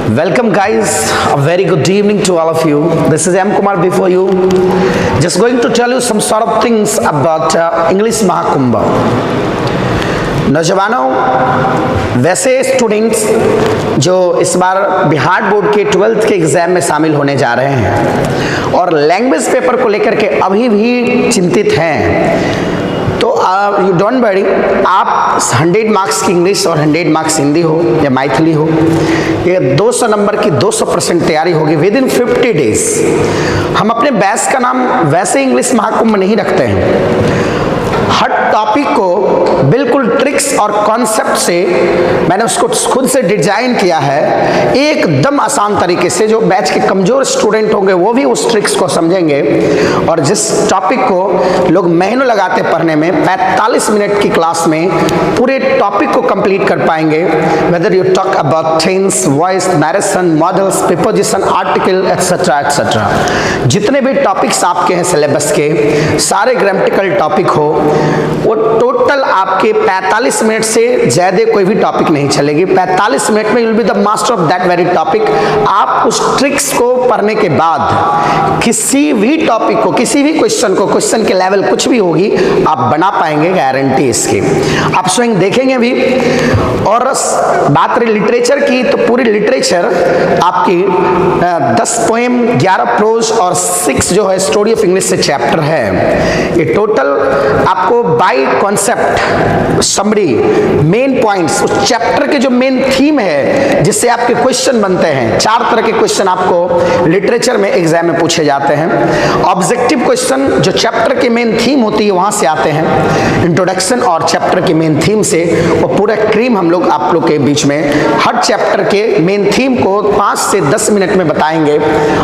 Welcome guys, a very good evening to all of you. This is M. Kumar before you. Just going to tell you some sort of things about English Mahakumbh. नौजवानों, वैसे students जो इस बार Bihar board के 12th के exam में शामिल होने जा रहे हैं और लैंग्वेज पेपर को लेकर के अभी भी चिंतित हैं, तो यू डोंट वरी, आप 100 मार्क्स की इंग्लिश और 100 मार्क्स हिंदी हो या मैथिली हो, ये 200 नंबर की 200% तैयारी होगी विद इन 50 डेज। हम अपने बैच का नाम वैसे इंग्लिश महाकुंभ नहीं रखते हैं। हर टॉपिक को बिल्कुल ट्रिक्स और कॉन्सेप्ट से मैंने उसको खुद से डिजाइन किया है, एकदम आसान तरीके से। जो बैच के कमजोर स्टूडेंट होंगे वो भी उस ट्रिक्स को समझेंगे, और जिस टॉपिक को लोग महीनों लगाते पढ़ने में, 45 मिनट की क्लास में पूरे टॉपिक को कंप्लीट कर पाएंगे। Whether you talk about tense, voice, narration, modals, preposition, article etcetera etcetera, जितने भी टॉपिक्स आपके हैं सिलेबस के, सारे ग्रामेटिकल टॉपिक हो, वो टोटल आपके 45 मिनट से ज्यादा कोई भी टॉपिक नहीं चलेगी। 45 मिनट में you will be the master of that very topic. आप उस ट्रिक्स को पढ़ने के बाद किसी भी टॉपिक को, किसी भी क्वेश्चन को, क्वेश्चन के लेवल कुछ भी होगी, आप बना पाएंगे, गारंटी इसकी। आप स्वयं देखेंगे भी। और बात रही लिटरेचर की, तो पूरी लिटरेचर आपकी 10 पोएम, 11 प्रोज और 6 जो है स्टोरी ऑफ इंग्लिश से चैप्टर है। ये टोटल आपको by concept, summary, main points, उस चैप्टर के जो मेन थीम है जिससे आपके क्वेश्चन बनते हैं। 4 तरह के क्वेश्चन आपको लिटरेचर में एग्जाम में पूछे जाते हैं। ऑब्जेक्टिव क्वेश्चन जो चैप्टर की मेन थीम होती है वहां से आते हैं, इंट्रोडक्शन और चैप्टर की मेन थीम से। वो पूरा क्रीम हम लोग आप लोग के बीच में हर चैप्टर के मेन थीम को 5 से 10 मिनट में बताएंगे,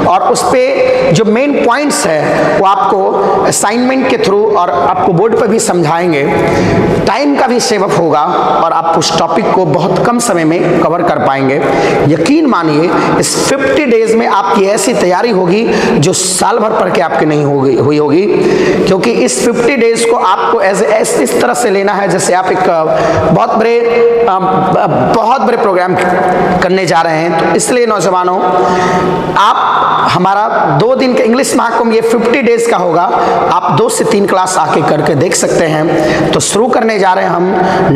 और उस पे जो मेन पॉइंट्स है वो आपको असाइनमेंट के थ्रू और आपको बोर्ड पर भी समझाएंगे। टाइम का भी सेव अप होगा और आप उस टॉपिक को बहुत कम समय में कवर कर पाएंगे। यकीन मानिए, इस 50 डेज में आपकी ऐसी तैयारी होगी जो साल भर पढ़ के आपके नहीं हुई होगी, क्योंकि इस 50 डेज को आपको इस तरह से लेना है जैसे आप एक बहुत बड़े प्रोग्राम करने जा रहे हैं। तो इसलिए नौजवानों, आप हमारा 2 दिन का इंग्लिश महाकुंभ ये 50 डेज का होगा। आप 2 से 3 क्लास आके करके देख सकते हैं। तो शुरू करने जा रहे हैं हम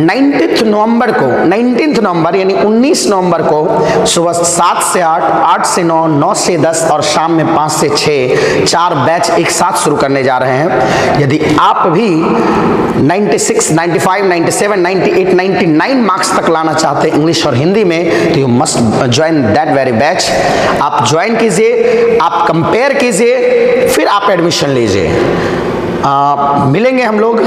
19 नवंबर को, 19 नवंबर यानी 19 नवंबर को सुबह 7 से 8, 8 से 9, 9 से 10 और शाम में 5 से 6, 4 बैच एक साथ शुरू करने जा रहे हैं। यदि आप भी 96, 95, 97, 98, 99 मार्क्स तक लाना चाहते हैं इंग्लिश और हिंदी में, तो you must join that very batch. आप ज्वाइन कीजिए, आप कंपेयर कीजिए, फिर आप एडमिशन लीजिए। मिलेंगे हम लोग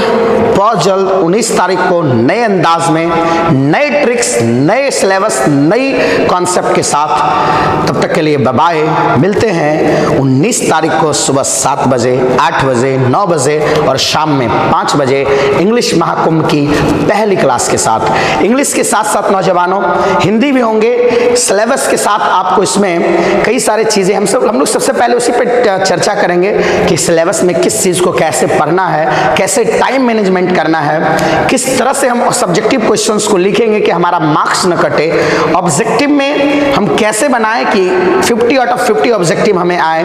बहुत जल्द 19 तारीख को नए अंदाज में, नए ट्रिक्स, नए सिलेबस, नई कॉन्सेप्ट के साथ। तब तक के लिए बाय बाय। मिलते हैं 19 तारीख को सुबह 7 बजे, 8 बजे, 9 बजे और शाम में 5 बजे इंग्लिश महाकुंभ की पहली क्लास के साथ। इंग्लिश के साथ साथ नौजवानों हिंदी भी होंगे। सिलेबस के साथ आपको इसमें कई सारी चीजें हम लोग सबसे पहले उसी पे चर्चा करेंगे कि सिलेबस में किस चीज को कैसे पढ़ना है, कैसे टाइम मैनेजमेंट करना है, किस तरह से हम सब्जेक्टिव क्वेश्चंस को लिखेंगे कि हमारा मार्क्स न कटे। ऑब्जेक्टिव में हम कैसे बनाएं कि 50 आउट ऑफ 50 ऑब्जेक्टिव हमें आए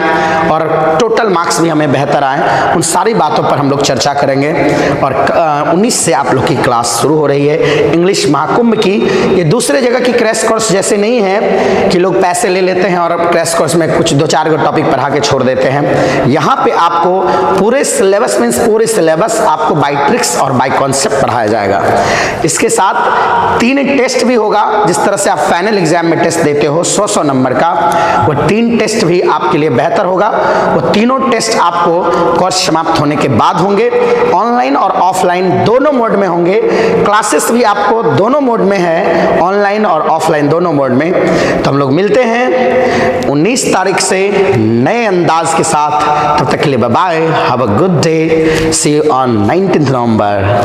और टोटल मार्क्स भी हमें बेहतर आए। उन सारी बातों पर हम लोग चर्चा करेंगे। और 19 से आप लोग की क्लास शुरू हो रही है इंग्लिश महाकुंभ की। ये दूसरे जगह की क्रैश कोर्स जैसे नहीं है कि लोग पैसे ले लेते हैं और क्रैश कोर्स में कुछ 2-4 टॉपिक पढ़ा के छोड़ देते हैं। यहाँ पे आपको पूरे सिलेबस पूरे सिलेबस आपको बाय ट्रिक्स और बाय कॉन्सेप्ट पढ़ाया जाएगा। इसके साथ 3 टेस्ट भी होगा। जिस तरह से आप फाइनल एग्जाम में टेस्ट देते हो 100 नंबर का, वो 3 टेस्ट भी आपके लिए बेहतर होगा। वो तीनों टेस्ट आपको कोर्स समाप्त होने के बाद होंगे। ऑनलाइन और ऑफलाइन दोनों मोड में होंगे। क्लासेस भी आपको दोनों मोड में है, ऑनलाइन और ऑफलाइन दोनों मोड में। तो हम लोग मिलते हैं 19 तारीख से नए अंदाज के साथ। तब तक के लिए bye bye, have a good day, see you on 19th November.